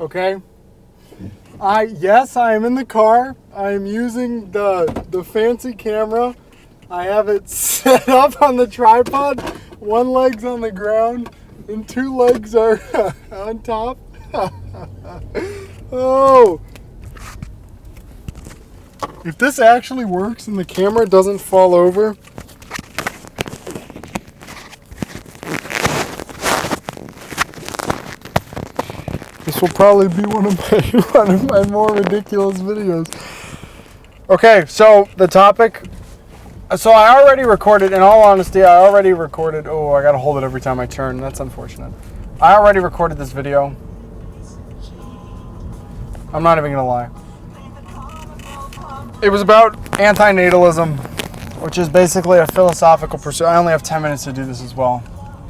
okay? Yes, I am in the car. I am using the fancy camera. I have it set up on the tripod. One leg's on the ground and two legs are on top. Oh. If this actually works and the camera doesn't fall over, this will probably be one of my more ridiculous videos. Okay, so the topic. So I already recorded, in all honesty, oh, I gotta hold it every time I turn. That's unfortunate. I already recorded this video. I'm not even gonna lie. It was about antinatalism, which is basically a philosophical pursuit. I only have 10 minutes to do this as well,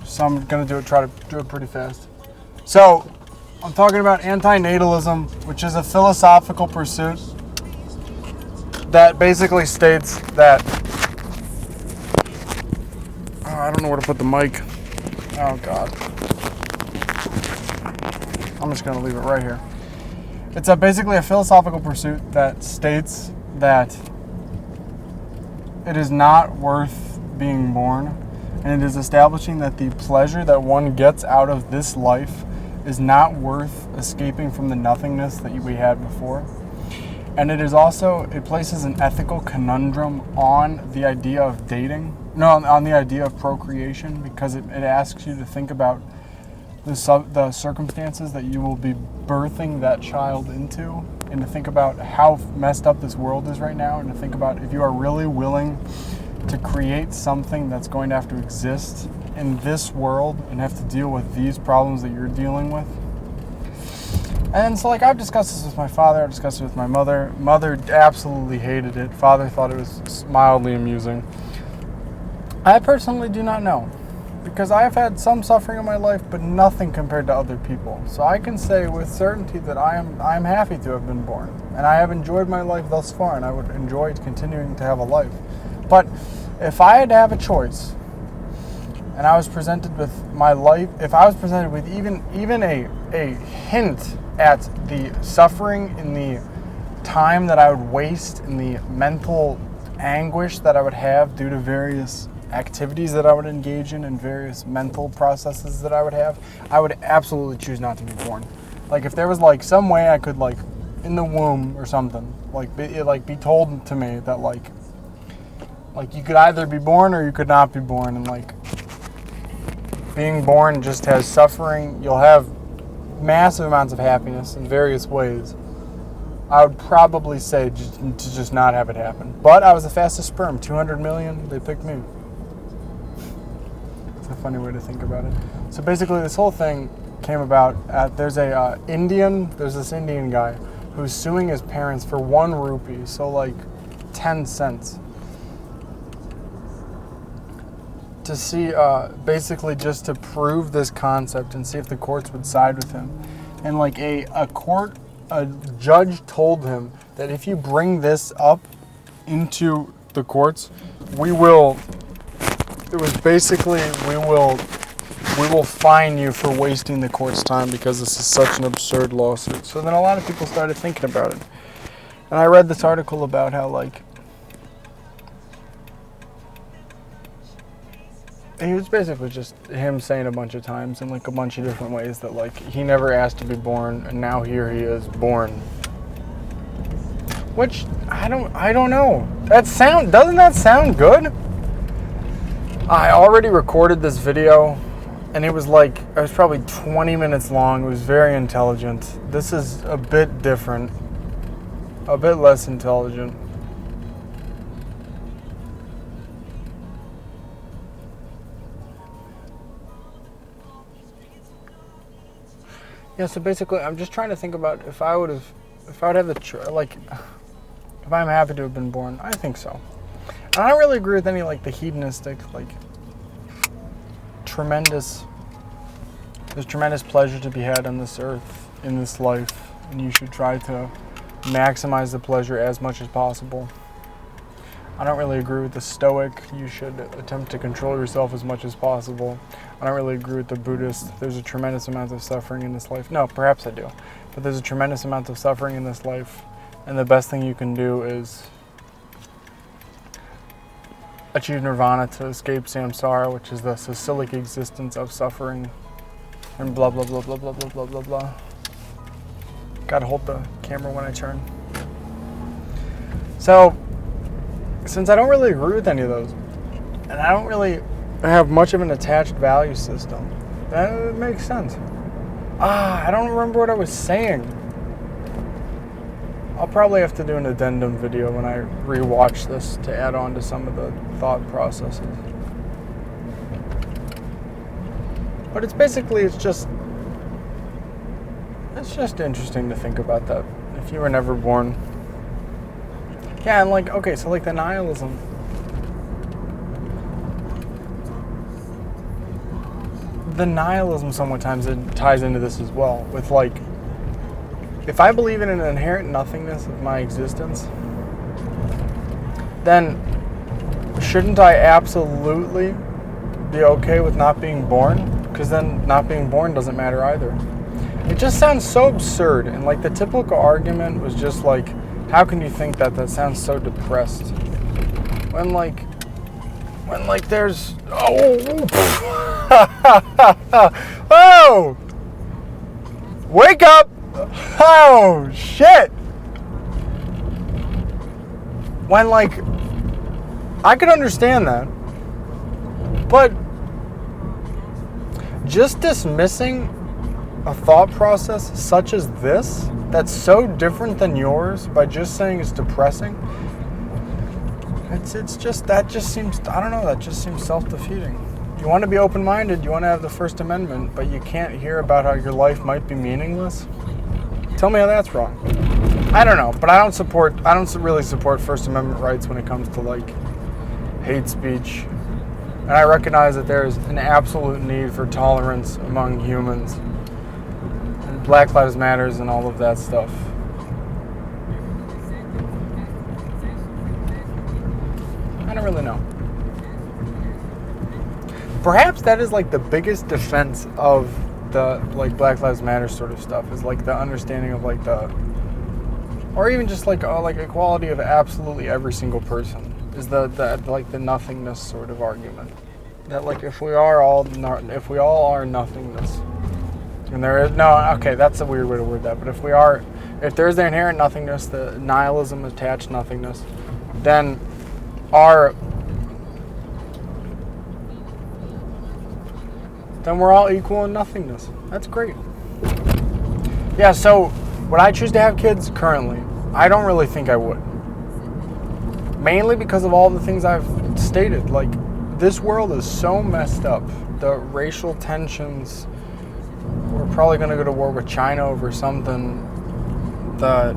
so I'm gonna try to do it pretty fast. So, I'm talking about antinatalism, which is a philosophical pursuit that basically states that... Oh, I don't know where to put the mic. Oh, God. I'm just going to leave it right here. It's basically a philosophical pursuit that states that it is not worth being born, and it is establishing that the pleasure that one gets out of this life is not worth escaping from the nothingness that we had before. And it is also, it places an ethical conundrum on the idea of dating, on the idea of procreation, because it asks you to think about the circumstances that you will be birthing that child into, and to think about how messed up this world is right now, and to think about if you are really willing to create something that's going to have to exist in this world and have to deal with these problems that you're dealing with. And so, like, I've discussed this with my father, I've discussed it with my mother. Mother absolutely hated it. Father thought it was mildly amusing. I personally do not know, because I have had some suffering in my life, but nothing compared to other people. So I can say with certainty that I am happy to have been born, and I have enjoyed my life thus far, and I would enjoy continuing to have a life. But if I had to have a choice, and I was presented with my life, if I was presented with even a hint at the suffering and the time that I would waste and the mental anguish that I would have due to various activities that I would engage in and various mental processes that I would absolutely choose not to be born. Like, if there was like some way I could, like, in the womb or something, be told to me that like you could either be born or you could not be born, and like being born just has suffering, you'll have massive amounts of happiness in various ways, I would probably say to just not have it happen. But I was the fastest sperm, 200 million, they picked me. It's a funny way to think about it. So basically this whole thing came about there's this Indian guy who's suing his parents for 1 rupee, so like 10 cents. To see, basically just to prove this concept and see if the courts would side with him. And like a judge told him that if you bring this up into the courts, we will fine you for wasting the court's time because this is such an absurd lawsuit. So then a lot of people started thinking about it. And I read this article about how, like, he was basically just him saying a bunch of times in like a bunch of different ways that like he never asked to be born, and now here he is born. Which I don't know. Doesn't that sound good? I already recorded this video, and it was probably 20 minutes long. It was very intelligent. This is a bit different, a bit less intelligent. Yeah, so basically, I'm just trying to think about if I would have if I'm happy to have been born. I think so. And I don't really agree with any like the hedonistic, like there's tremendous pleasure to be had on this earth, in this life, and you should try to maximize the pleasure as much as possible. I don't really agree with the Stoic, you should attempt to control yourself as much as possible. I don't really agree with the Buddhist, there's a tremendous amount of suffering in this life. No, perhaps I do. But there's a tremendous amount of suffering in this life, and the best thing you can do is achieve nirvana, to escape samsara, which is the cyclic existence of suffering, and blah blah blah blah blah blah blah blah blah. Gotta hold the camera when I turn. So, since I don't really agree with any of those, and I don't really have much of an attached value system, that makes sense. I don't remember what I was saying. I'll probably have to do an addendum video when I rewatch this to add on to some of the thought processes. But it's just interesting to think about that. If you were never born. Yeah, and like, okay, so like the nihilism. The nihilism sometimes it ties into this as well, with like, if I believe in an inherent nothingness of my existence, then shouldn't I absolutely be okay with not being born? Because then not being born doesn't matter either. It just sounds so absurd, and like the typical argument was just like, how can you think that? That sounds so depressed. When there's, oh, wake up! Oh, shit! When, like, I could understand that, but just dismissing a thought process such as this, that's so different than yours, by just saying it's depressing, it's just, that just seems, I don't know, that just seems self-defeating. You want to be open-minded, you want to have the First Amendment, but you can't hear about how your life might be meaningless? Tell me how that's wrong. I don't know, but I don't really support First Amendment rights when it comes to like hate speech. And I recognize that there is an absolute need for tolerance among humans. And Black Lives Matters and all of that stuff. I don't really know. Perhaps that is like the biggest defense of the like Black Lives Matter sort of stuff, is like the understanding of like the, or even just like equality of absolutely every single person, is the like the nothingness sort of argument. That like if we all are nothingness, and there is okay, that's a weird way to word that, but if there's the inherent nothingness, the nihilism attached nothingness, then we're all equal in nothingness. That's great. Yeah, so would I choose to have kids currently? I don't really think I would. Mainly because of all the things I've stated. Like, this world is so messed up. The racial tensions, we're probably going to go to war with China over something. The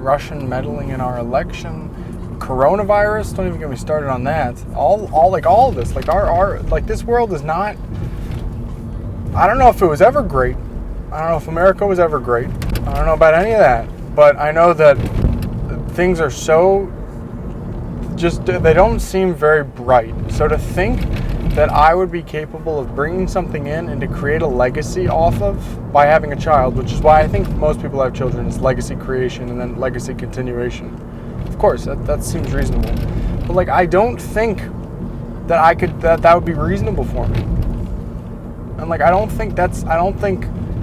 Russian meddling in our election. Coronavirus, don't even get me started on that. All of this. Like, like, this world is not, I don't know if it was ever great. I don't know if America was ever great. I don't know about any of that. But I know that things are so they don't seem very bright. So to think that I would be capable of bringing something in and to create a legacy off of by having a child, which is why I think most people have children, is legacy creation and then legacy continuation. Of course, that seems reasonable. But like, I don't think that that would be reasonable for me. And like, I don't think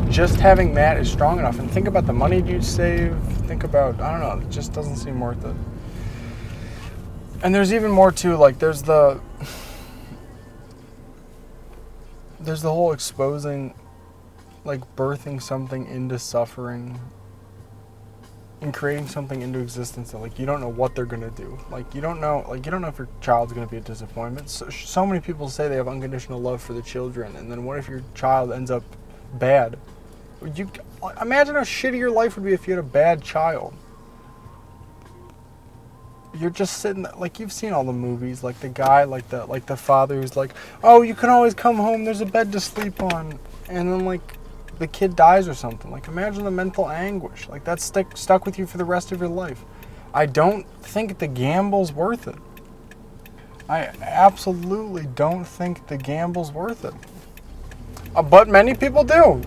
just having that is strong enough. And think about the money you save. Think about, I don't know, it just doesn't seem worth it. And there's even more too, like there's the whole exposing, like birthing something into suffering and creating something into existence that like you don't know what they're gonna do. Like you don't know if your child's gonna be a disappointment. So many people say they have unconditional love for the children, and then what if your child ends up bad? You imagine how shitty your life would be if you had a bad child. You're just sitting there, like you've seen all the movies, like the guy, like the father who's like, oh, you can always come home, there's a bed to sleep on, and then like the kid dies or something. Like imagine the mental anguish. Like that's stuck with you for the rest of your life. I don't think the gamble's worth it. I absolutely don't think the gamble's worth it. But many people do.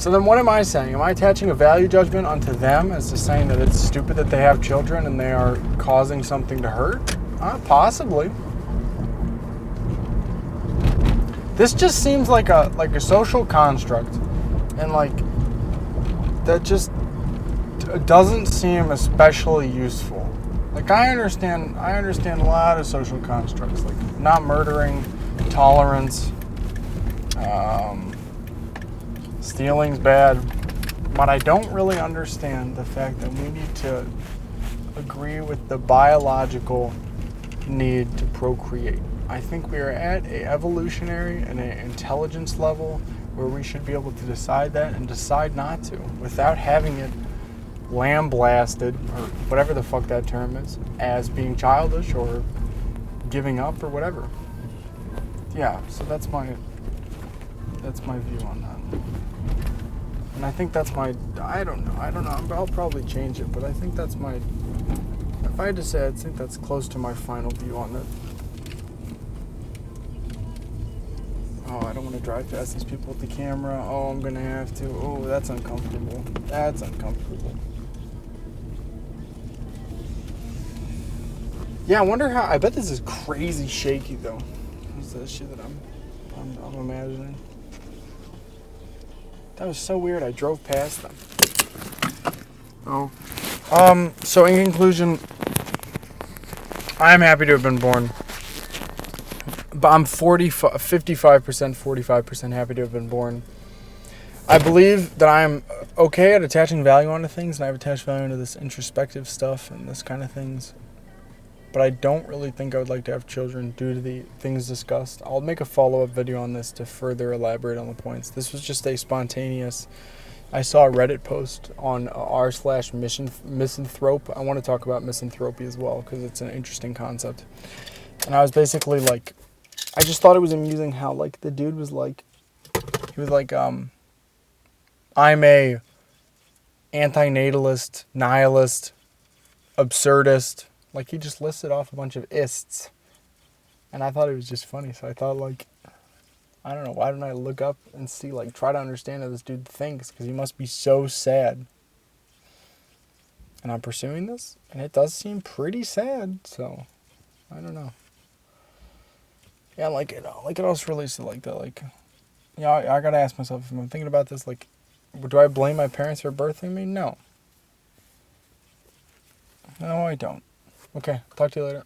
So then what am I saying? Am I attaching a value judgment onto them as to saying that it's stupid that they have children and they are causing something to hurt? Possibly. This just seems like a social construct, and like that just doesn't seem especially useful. Like I understand a lot of social constructs, like not murdering, tolerance, stealing's bad, but I don't really understand the fact that we need to agree with the biological need to procreate. I think we are at a evolutionary and an intelligence level where we should be able to decide that and decide not to without having it lambasted, or whatever the fuck that term is, as being childish or giving up or whatever. Yeah, so that's my view on that. And I think that's my, I don't know, I'll probably change it, but I think that's my, if I had to say, I think that's close to my final view on that. Oh, I don't want to drive past these people with the camera. Oh, I'm going to have to. Oh, that's uncomfortable. That's uncomfortable. Yeah, I wonder how, I bet this is crazy shaky though. What's that shit that I'm imagining? That was so weird. I drove past them. Oh. So in conclusion, I'm happy to have been born. But I'm 55%, 45% happy to have been born. I believe that I'm okay at attaching value onto things, and I've attached value into this introspective stuff and this kind of things. But I don't really think I would like to have children due to the things discussed. I'll make a follow-up video on this to further elaborate on the points. This was just a spontaneous, I saw a Reddit post on r/misanthrope. I want to talk about misanthropy as well because it's an interesting concept. And I was basically like, I just thought it was amusing how like the dude was like, he was like, I'm a antinatalist, nihilist, absurdist. Like he just listed off a bunch of ists. And I thought it was just funny. So I thought like, I don't know, why didn't I look up and see, like, try to understand how this dude thinks? Because he must be so sad. And I'm pursuing this, and it does seem pretty sad, so, I don't know. Yeah, like it also relates to, like, the, like, you know, I gotta ask myself, if I'm thinking about this, like, do I blame my parents for birthing me? No. No, I don't. Okay, talk to you later.